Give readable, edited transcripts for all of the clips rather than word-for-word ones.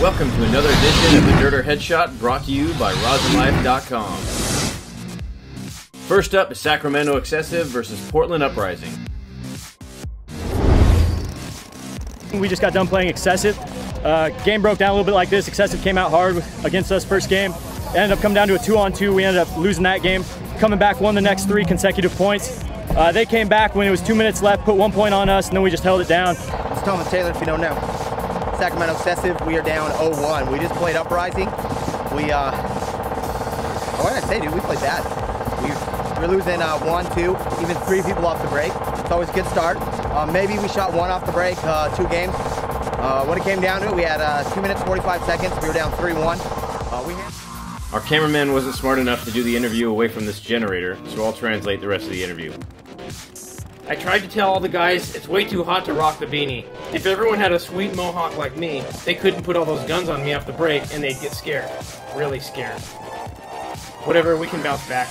Welcome to another edition of the Derder Headshot, brought to you by RosinLife.com. First up is Sacramento Excessive versus Portland Uprising. We just got done playing Excessive. Game broke down a little bit like this. Excessive came out hard against us first game. It ended up coming down to a 2-on-2. We ended up losing that game. Coming back, won the next 3 consecutive points. They came back when it was 2 minutes left, put 1 point on us, and then we just held it down. It's Thomas Taylor, if you don't know. Sacramento Excessive, we are down 0-1. We just played Uprising. What did I say, dude? We played bad. We're losing 1-2, even 3 people off the break. It's always a good start. Maybe we shot 1 off the break, 2 games. When it came down to it, we had 2 minutes, 45 seconds. We were down 3-1. Our cameraman wasn't smart enough to do the interview away from this generator, so I'll translate the rest of the interview. I tried to tell all the guys it's way too hot to rock the beanie. If everyone had a sweet mohawk like me, they couldn't put all those guns on me off the break and they'd get scared. Really scared. Whatever, we can bounce back.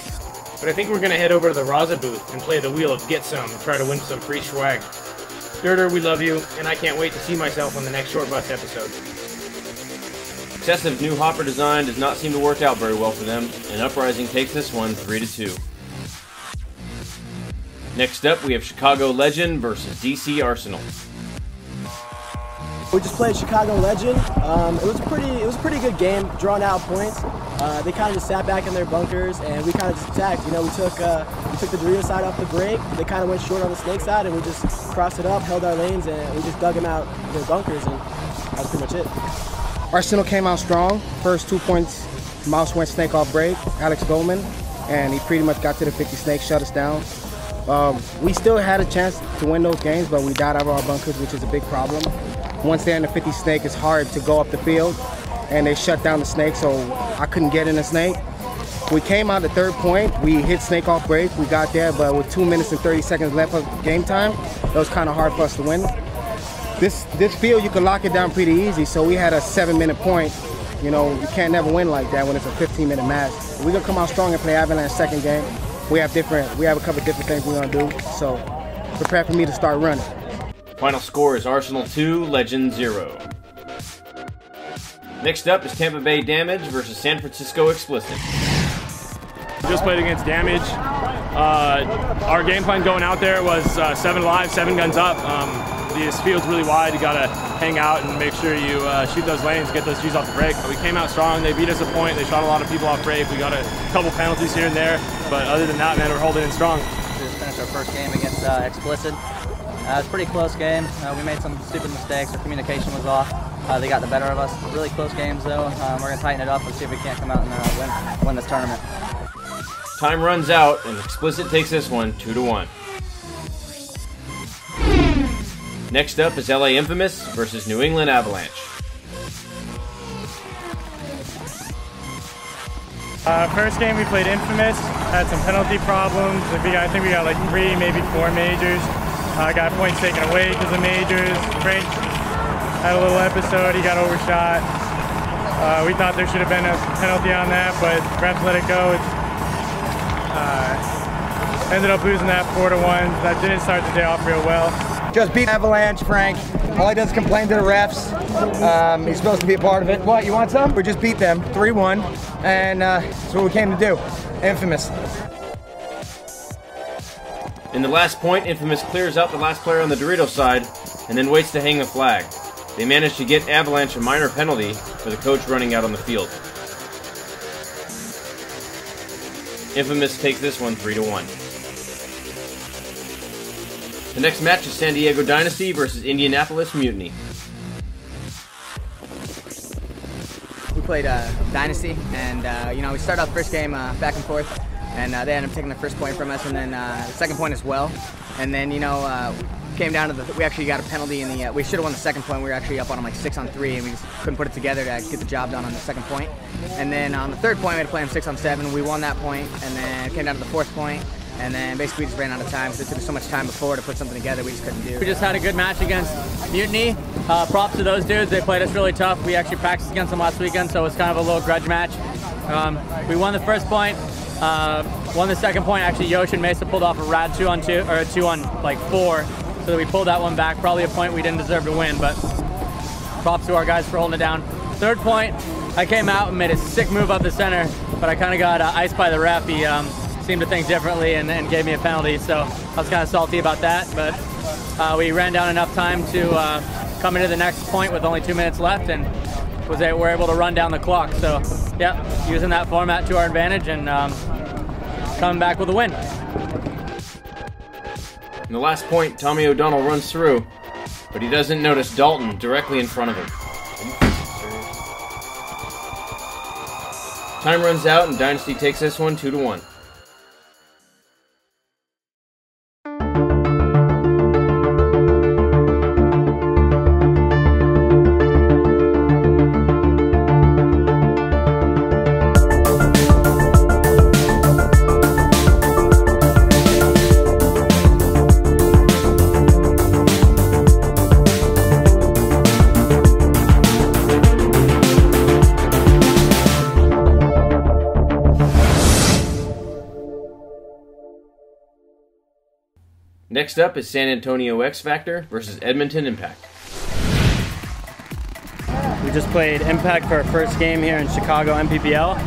But I think we're gonna head over to the Raza booth and play the wheel of Get Some and try to win some free swag. Derder, we love you, and I can't wait to see myself on the next Short Bus episode. Excessive new hopper design does not seem to work out very well for them, and Uprising takes this one 3-2. Next up, we have Chicago Legend versus DC Arsenal. We just played Chicago Legend. It was a pretty good game, drawn out points. They kind of just sat back in their bunkers, and we kind of just attacked. You know, we took the Dorito side off the break. They kind of went short on the Snake side, and we just crossed it up, held our lanes, and we just dug them out of their bunkers, and that's pretty much it. Arsenal came out strong. First 2 points, Mouse went Snake off break, Alex Goldman, and he pretty much got to the 50 Snake, shut us down. We still had a chance to win those games, but we died out of our bunkers, which is a big problem. Once they're in the 50 Snake, it's hard to go up the field, and they shut down the Snake, so I couldn't get in the Snake. We came out the 3rd point, we hit Snake off break, we got there, but with 2 minutes and 30 seconds left of game time, it was kind of hard for us to win. This field, you can lock it down pretty easy, so we had a 7-minute point. You know, you can't never win like that when it's a 15-minute match. We're gonna come out strong and play Avalanche second game. We have a couple different things we're gonna do, so prepare for me to start running. Final score is Arsenal 2, Legend 0. Next up is Tampa Bay Damage versus San Francisco Explicit. Just played against Damage. Our game plan going out there was 7 alive, 7 guns up. This field's really wide. You gotta hang out and make sure you shoot those lanes, get those G's off the break. We came out strong. They beat us a point. They shot a lot of people off break. We got a couple penalties here and there, but other than that, man, we're holding in strong. We just finished our first game against Explicit. It was a pretty close game. We made some stupid mistakes. Our communication was off. They got the better of us. Really close games though. We're gonna tighten it up and see if we can't come out and win this tournament. Time runs out, and Explicit takes this one 2-1. Next up is LA Infamous versus New England Avalanche. First game we played Infamous, had some penalty problems. I think we got like 3, maybe 4 majors. Got points taken away because of majors. Frank had a little episode, he got overshot. We thought there should have been a penalty on that, but refs let it go. Ended up losing that 4-1. That didn't start the day off real well. Just beat Avalanche, Frank. All he does is complain to the refs. He's supposed to be a part of it. What, you want some? We just beat them 3-1, and that's what we came to do. Infamous. In the last point, Infamous clears out the last player on the Dorito side, and then waits to hang the flag. They manage to get Avalanche a minor penalty for the coach running out on the field. Infamous takes this one 3-1. The next match is San Diego Dynasty versus Indianapolis Mutiny. We played Dynasty, and you know, we started off the first game back and forth, and they ended up taking the first point from us, and then the second point as well. And then, you know, came down to we actually got a penalty in the, we should have won the second point. We were actually up on them like 6-on-3, and we just couldn't put it together to get the job done on the second point. And then on the third point, we had to play them 6-on-7. We won that point, and then it came down to the fourth point. And then basically we just ran out of time, because it took us so much time before to put something together we just couldn't do. We just had a good match against Mutiny. Props to those dudes. They played us really tough. We actually practiced against them last weekend, so it was kind of a little grudge match. We won the first point, won the second point. Actually, Yosh and Mesa pulled off a rad 2-on-2, or a 2-on-4, so that we pulled that one back. Probably a point we didn't deserve to win, but props to our guys for holding it down. Third point, I came out and made a sick move up the center, but I kind of got iced by the ref. He seemed to think differently and gave me a penalty, so I was kind of salty about that, but we ran down enough time to come into the next point with only 2 minutes left, and were able to run down the clock. So yeah, using that format to our advantage and coming back with a win. In the last point, Tommy O'Donnell runs through, but he doesn't notice Dalton directly in front of him. Time runs out and Dynasty takes this one 2-1. Next up is San Antonio X Factor versus Edmonton Impact. We just played Impact for our first game here in Chicago Nppl.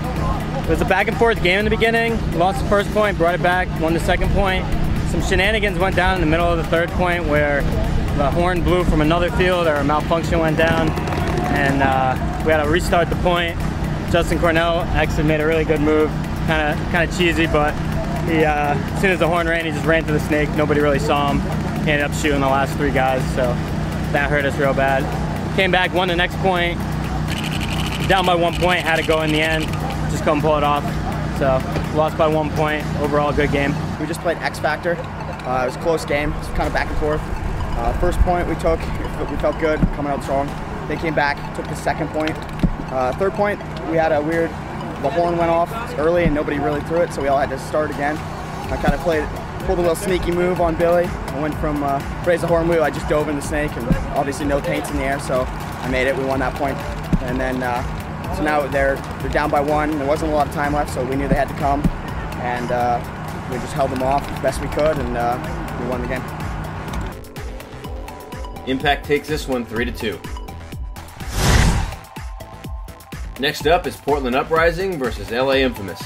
It was a back and forth game in the beginning. Lost the first point, brought it back, won the second point. Some shenanigans went down in the middle of the third point where the horn blew from another field, or a malfunction went down, and we had to restart the point. Justin Cornell actually made a really good move, kind of cheesy, but he, as soon as the horn rang, he just ran to the snake. Nobody really saw him. He ended up shooting the last 3 guys, so that hurt us real bad. Came back, won the next point, down by 1 point, had to go in the end, just couldn't pull it off. So lost by 1 point, overall good game. We just played X Factor. It was a close game, it was kind of back and forth. First point we took, we felt good, coming out strong. They came back, took the second point. Third point, we had a weird, the horn went off early and nobody really threw it, so we all had to start again. I kind of pulled a little sneaky move on Billy. I went from raise the horn wheel, I just dove in the snake, and obviously no taints in the air, so I made it, we won that point. And then, so now they're down by 1, there wasn't a lot of time left, so we knew they had to come, and we just held them off as best we could, and we won the game. Impact takes this one 3-2. Next up is Portland Uprising versus LA Infamous.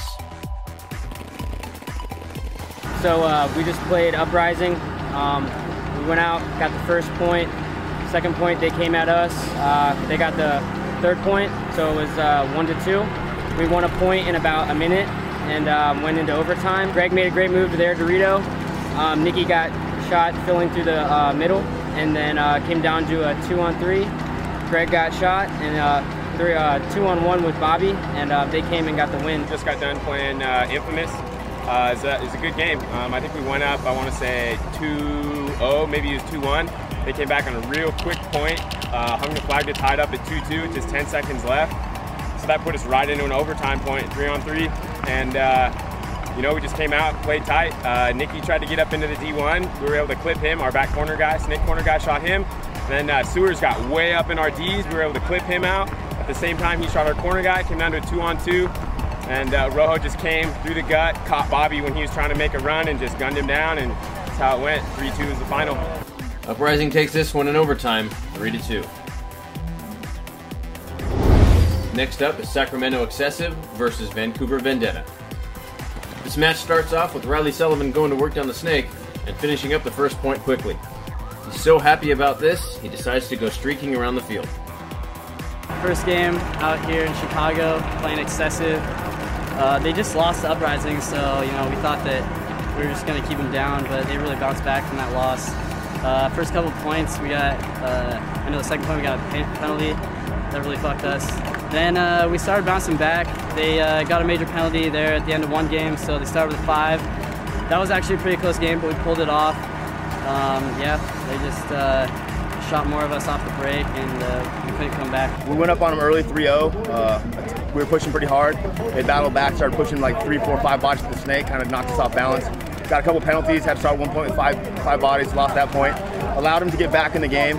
So we just played Uprising. We went out, got the first point. Second point, they came at us. They got the third point, so it was 1-2. We won a point in about a minute and went into overtime. Greg made a great move to their Dorito. Nikki got shot filling through the middle, and then came down to a 2-on-3. Greg got shot, and 2-on-1 with Bobby, and they came and got the win. Just got done playing Infamous. It's a good game. I think we went up, I want to say 2-0, maybe it was 2-1. They came back on a real quick point, hung the flag to tie it up at 2-2, just 10 seconds left. So that put us right into an overtime point, 3-on-3. And you know, we just came out, played tight. Nicky tried to get up into the D1. We were able to clip him. Our back corner guy, snake corner guy, shot him. Then Sewers got way up in our Ds. We were able to clip him out. At the same time, he shot our corner guy, came down to a 2-on-2. And Rojo just came through the gut, caught Bobby when he was trying to make a run, and just gunned him down, and that's how it went. 3-2 is the final. Uprising takes this one in overtime, 3-2. Next up is Sacramento Excessive versus Vancouver Vendetta. This match starts off with Riley Sullivan going to work down the snake and finishing up the first point quickly. He's so happy about this, he decides to go streaking around the field. First game out here in Chicago, playing Excessive. They just lost to Uprising, so you know we thought that we were just going to keep them down, but they really bounced back from that loss. First couple of points, we got, I know the second point we got a penalty that really fucked us. Then we started bouncing back. They got a major penalty there at the end of one game, so they started with a 5. That was actually a pretty close game, but we pulled it off. Yeah, they just shot more of us off the break, and we couldn't come back. We went up on them early, 3-0. We were pushing pretty hard. They battled back, started pushing like 3, 4, 5 bodies to the snake, kind of knocked us off balance. Got a couple penalties, had to start 1 point with five bodies, lost that point. Allowed them to get back in the game.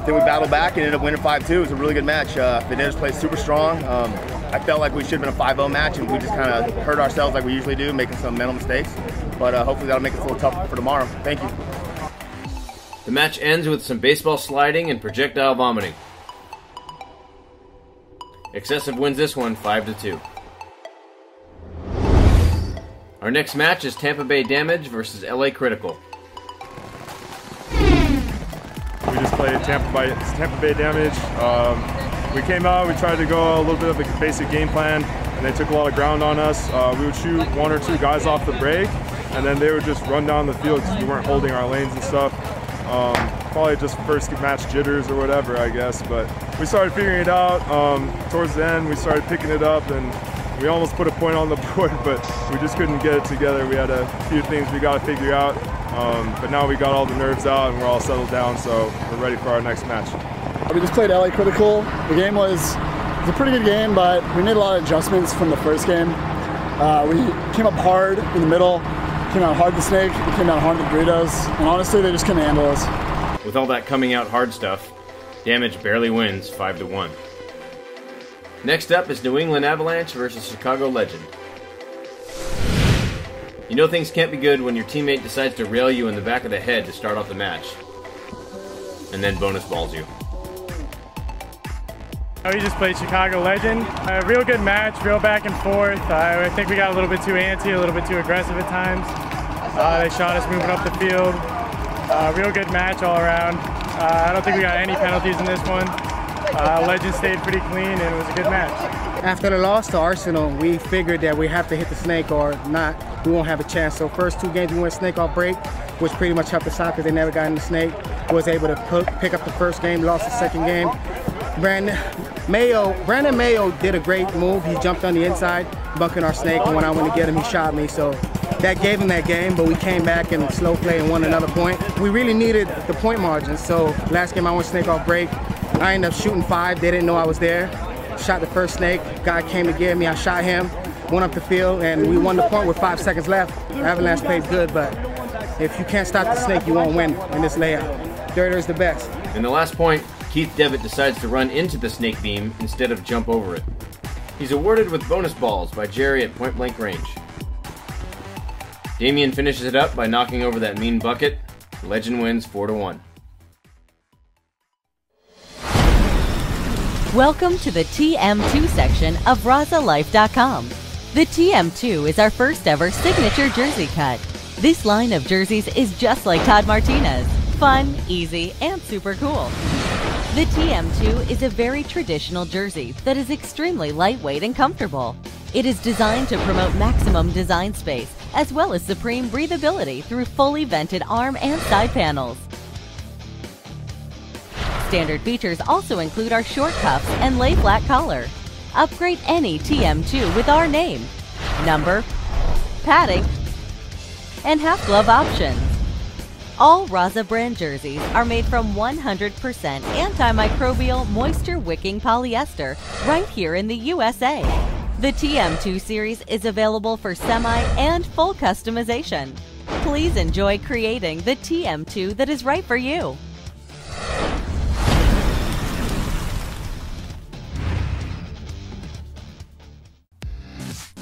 Then we battled back and ended up winning 5-2. It was a really good match. Vendetta's played super strong. I felt like we should have been a 5-0 match, and we just kind of hurt ourselves like we usually do, making some mental mistakes. But hopefully that'll make it a little tougher for tomorrow. Thank you. The match ends with some baseball sliding and projectile vomiting. Excessive wins this one 5-2. Our next match is Tampa Bay Damage versus LA Critical. We just played Tampa Bay Damage. We came out, we tried to go a little bit of a basic game plan, and they took a lot of ground on us. We would shoot 1 or 2 guys off the break, and then they would just run down the field because we weren't holding our lanes and stuff. Probably just first match jitters or whatever, I guess, but we started figuring it out. Towards the end, we started picking it up, and we almost put a point on the board, but we just couldn't get it together. We had a few things we got to figure out, but now we got all the nerves out and we're all settled down, so we're ready for our next match. We just played LA Critical. The game was a pretty good game, but we made a lot of adjustments from the first game. We came up hard in the middle, came out hard to Snake, we came out hard to Burritos, and honestly, they just couldn't handle us. With all that coming out hard stuff, Damage barely wins 5-1. Next up is New England Avalanche versus Chicago Legend. You know things can't be good when your teammate decides to rail you in the back of the head to start off the match, and then bonus balls you. We just played Chicago Legend. A real good match, real back and forth. I think we got a little bit too antsy, a little bit too aggressive at times. They shot us moving up the field. Real good match all around. I don't think we got any penalties in this one. Legend stayed pretty clean and it was a good match. After the loss to Arsenal, we figured that we have to hit the Snake or not, we won't have a chance. So first 2 games we went Snake off break, which pretty much helped us out because they never got in the Snake. Was able to pick up the first game, lost the second game. Brandon Mayo did a great move. He jumped on the inside, bunking our Snake, and when I went to get him, he shot me. So that gave him that game, but we came back in slow play and won another point. We really needed the point margin, so last game I went Snake off break. I ended up shooting 5. They didn't know I was there. Shot the first Snake. Guy came to get me. I shot him, went up the field, and we won the point with 5 seconds left. Avalanche played good, but if you can't stop the Snake, you won't win in this layout. Derder is the best. In the last point, Keith Devitt decides to run into the Snake beam instead of jump over it. He's awarded with bonus balls by Jerry at point blank range. Damien finishes it up by knocking over that mean bucket. Legend wins 4-1. Welcome to the TM2 section of RazaLife.com. The TM2 is our first ever signature jersey cut. This line of jerseys is just like Todd Martinez. Fun, easy, and super cool. The TM2 is a very traditional jersey that is extremely lightweight and comfortable. It is designed to promote maximum design space as well as supreme breathability through fully vented arm and side panels. Standard features also include our short cuffs and lay flat collar. Upgrade any TM2 with our name, number, padding, and half glove options. All Raza brand jerseys are made from 100% antimicrobial moisture-wicking polyester right here in the USA. The TM2 series is available for semi and full customization. Please enjoy creating the TM2 that is right for you.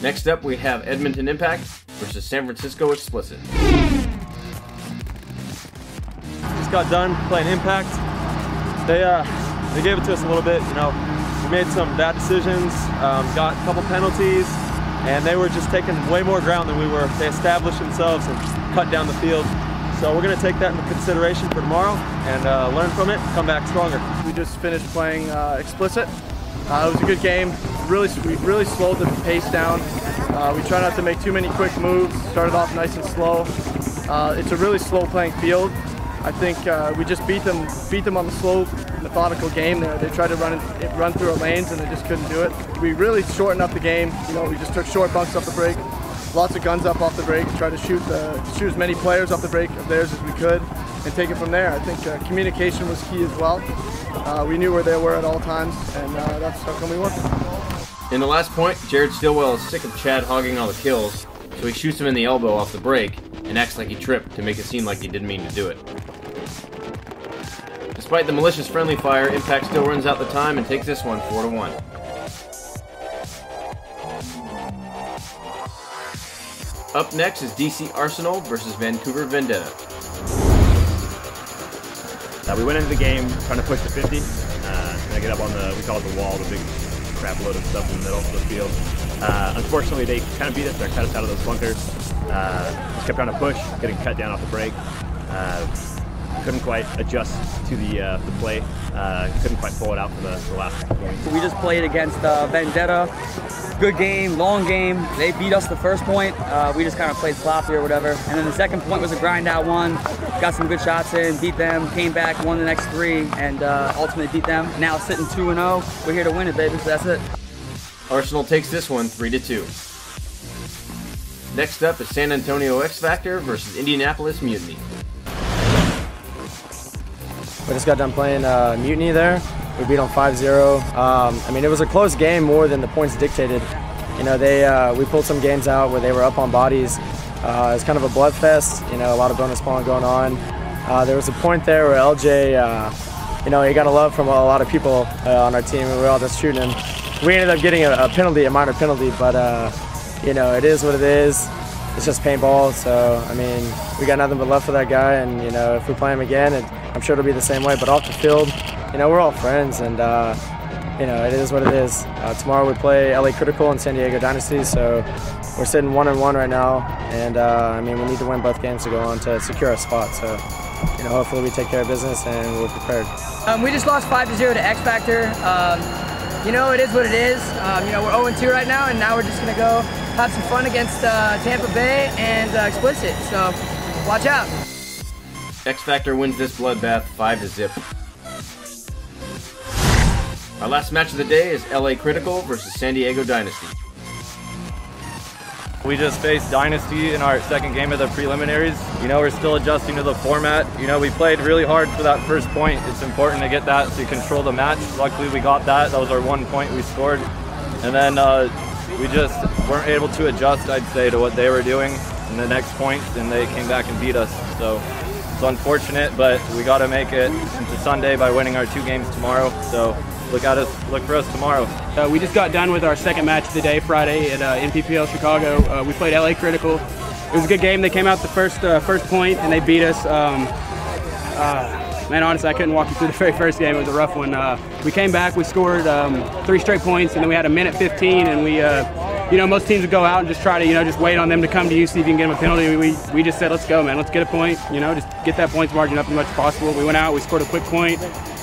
Next up, we have Edmonton Impact versus San Francisco Explicit. Just got done playing Impact. They gave it to us a little bit. You know, we made some bad decisions, got a couple penalties, and they were just taking way more ground than we were. They established themselves and cut down the field. So we're going to take that into consideration for tomorrow and learn from it, come back stronger. We just finished playing Explicit. It was a good game. We really slowed the pace down. We try not to make too many quick moves. Started off nice and slow. It's a really slow playing field. I think we just beat them on the slow, methodical game there. They tried to run through our lanes and they just couldn't do it. We really shortened up the game. You know, we just took short bunks off the break, lots of guns up off the break, tried to shoot as many players off the break of theirs as we could, and take it from there. I think communication was key as well. We knew where they were at all times, and that's how come we won. In the last point, Jared Stillwell is sick of Chad hogging all the kills, so he shoots him in the elbow off the break and acts like he tripped to make it seem like he didn't mean to do it. Despite the malicious friendly fire, Impact still runs out the time and takes this one 4-1. Up next is DC Arsenal versus Vancouver Vendetta. We went into the game trying to push the 50, trying to get up on the, we call it the wall, the big crap load of stuff in the middle of the field. Unfortunately, they kind of beat us. They cut us out of those bunkers. Just kept trying to push, getting cut down off the break. Couldn't quite adjust to the play. Couldn't quite pull it out for the last point. We just played against Vendetta. Good game, long game. They beat us the first point. We just kind of played sloppy or whatever. And then the second point was a grind out one. Got some good shots in, beat them, came back, won the next 3, and ultimately beat them. Now sitting 2-0. We're here to win it, baby, so that's it. Arsenal takes this one 3-2. Next up is San Antonio X Factor versus Indianapolis Mutiny. We just got done playing Mutiny there. We beat them 5-0. I mean, it was a close game more than the points dictated. You know, we pulled some games out where they were up on bodies. It was kind of a bloodfest. You know, a lot of bonus spawn going on. There was a point there where LJ, you know, he got a love from a lot of people on our team, and we were all just shooting him. We ended up getting a penalty, a minor penalty, but you know, it is what it is. It's just paintball, so I mean, we got nothing but love for that guy, and you know, if we play him again, I'm sure it'll be the same way. But off the field, you know, we're all friends, and you know, it is what it is. Tomorrow we play LA Critical and San Diego Dynasty, so we're sitting 1-1 right now, and I mean, we need to win both games to go on to secure our spot. So, you know, hopefully we take care of business and we're prepared. We just lost 5-0 to X Factor. You know, it is what it is. You know, we're 0-2 right now, and now we're just gonna go have some fun against Tampa Bay and Explicit. So, watch out. X Factor wins this bloodbath 5-0. Our last match of the day is LA Critical versus San Diego Dynasty. We just faced Dynasty in our second game of the preliminaries. You know, we're still adjusting to the format. You know, we played really hard for that first point. It's important to get that to control the match. Luckily, we got that. That was our 1 point we scored. And then we just weren't able to adjust, I'd say, to what they were doing in the next point, and they came back and beat us. So it's unfortunate, but we got to make it into Sunday by winning our 2 games tomorrow. So look for us tomorrow. We just got done with our second match of the day Friday at Nppl Chicago. We played LA Critical. It was a good game. They came out the first point and they beat us. Man, honestly, I couldn't walk you through the very first game. It was a rough one. We came back, we scored 3 straight points, and then we had a minute 15, and we, you know, most teams would go out and just try to, you know, just wait on them to come to you, see if you can get them a penalty. We just said, let's go, man, let's get a point, you know, just get that points margin up as much as possible. We went out, we scored a quick point.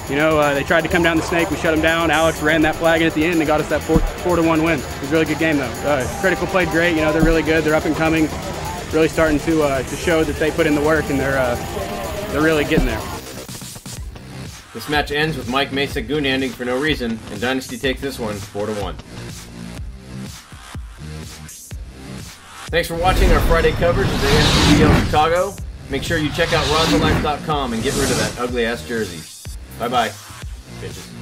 You know, they tried to come down the snake, we shut them down. Alex ran that flag in at the end and got us that 4-1 win. It was a really good game, though. Critical played great, you know, they're really good, they're up and coming, really starting to show that they put in the work, and they're really getting there. This match ends with Mike Mesa goon-handing for no reason, and Dynasty takes this one 4-1. Thanks for watching our Friday coverage of the Nppl Chicago. Make sure you check out RosaLife.com and get rid of that ugly-ass jersey. Bye-bye, bitches.